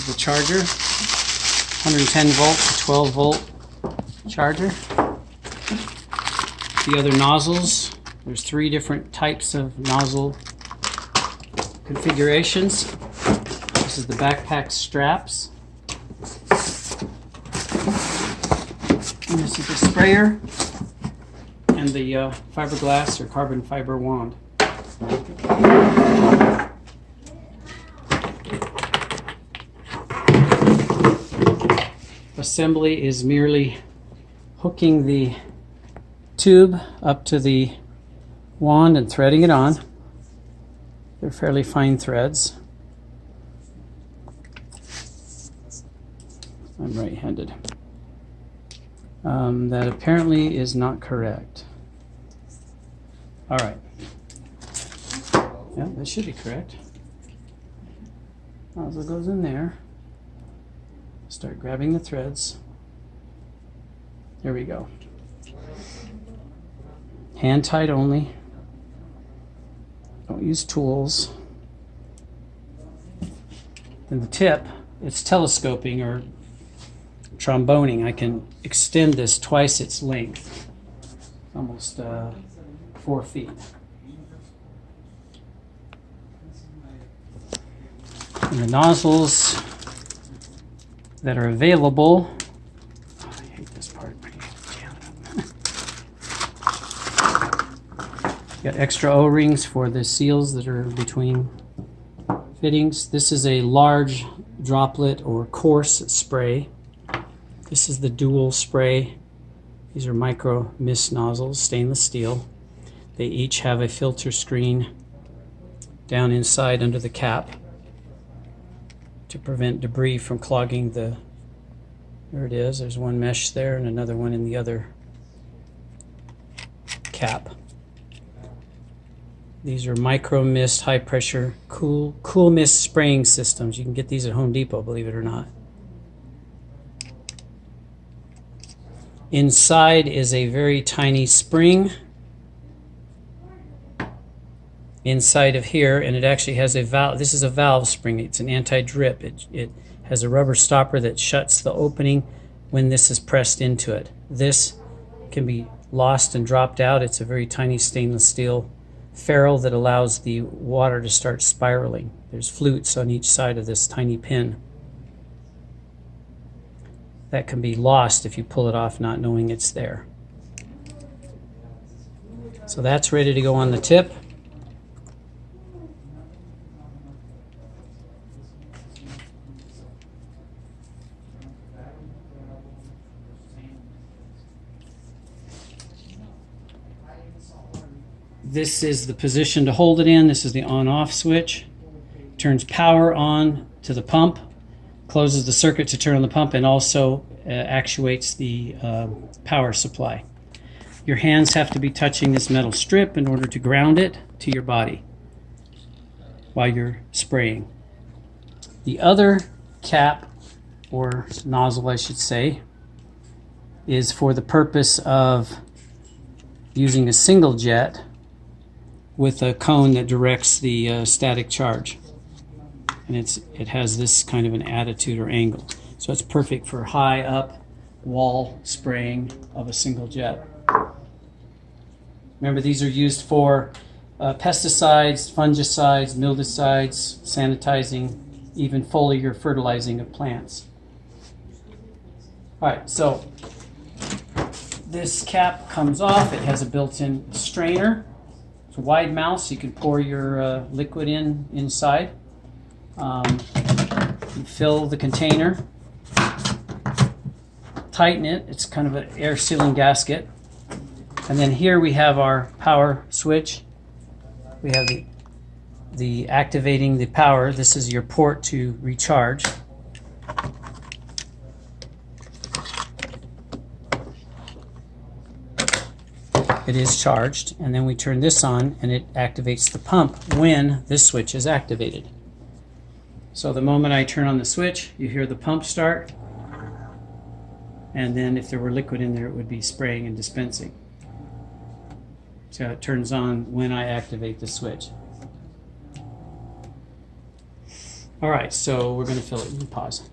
the charger, 110 volt to 12 volt charger. The other nozzles, there's 3 different types of nozzle configurations. This is the backpack straps. And this is the sprayer and the fiberglass or carbon fiber wand. Assembly is merely hooking the tube up to the wand and threading it on. They're fairly fine threads. I'm right-handed. That apparently is not correct. All right. Yeah, that should be correct. Nozzle goes in there. Start grabbing the threads. There we go. Hand tight only. Don't use tools. And the tip, it's telescoping or tromboning. I can extend this twice its length, almost 4 feet. And the nozzles that are available, oh, I hate this part. Got extra O-rings for the seals that are between fittings. This is a large droplet or coarse spray. This is the dual spray. These are micro mist nozzles, stainless steel. They each have a filter screen down inside under the cap to prevent debris from clogging the, there it is, there's one mesh there and another one in the other cap. These are micro mist, high pressure, cool mist spraying systems. You can get these at Home Depot, believe it or not. Inside is a very tiny spring inside of here, and it actually has a valve. This is a valve spring. It's an anti-drip. It has a rubber stopper that shuts the opening when this is pressed into it. This can be lost and dropped out. It's a very tiny stainless steel ferrule that allows the water to start spiraling. There's flutes on each side of this tiny pin. That can be lost if you pull it off not knowing it's there. So that's ready to go on the tip. This is the position to hold it in. This is the on-off switch. Turns power on to the pump, closes the circuit to turn on the pump, and also actuates the power supply. Your hands have to be touching this metal strip in order to ground it to your body while you're spraying. The other cap, or nozzle I should say, is for the purpose of using a single jet with a cone that directs the static charge. And it has this kind of an attitude or angle. So it's perfect for high up wall spraying of a single jet. Remember, these are used for pesticides, fungicides, mildicides, sanitizing, even foliar fertilizing of plants. All right, so this cap comes off. It has a built-in strainer. It's a wide mouth, so you can pour your liquid inside. You fill the container, tighten it. It's kind of an air sealing gasket. And then here we have our power switch. We have the activating the power. This is your port to recharge. It is charged, and then we turn this on and it activates the pump when this switch is activated. So the moment I turn on the switch, you hear the pump start, and then if there were liquid in there, it would be spraying and dispensing. So it turns on when I activate the switch. All right, so we're going to fill it. You pause.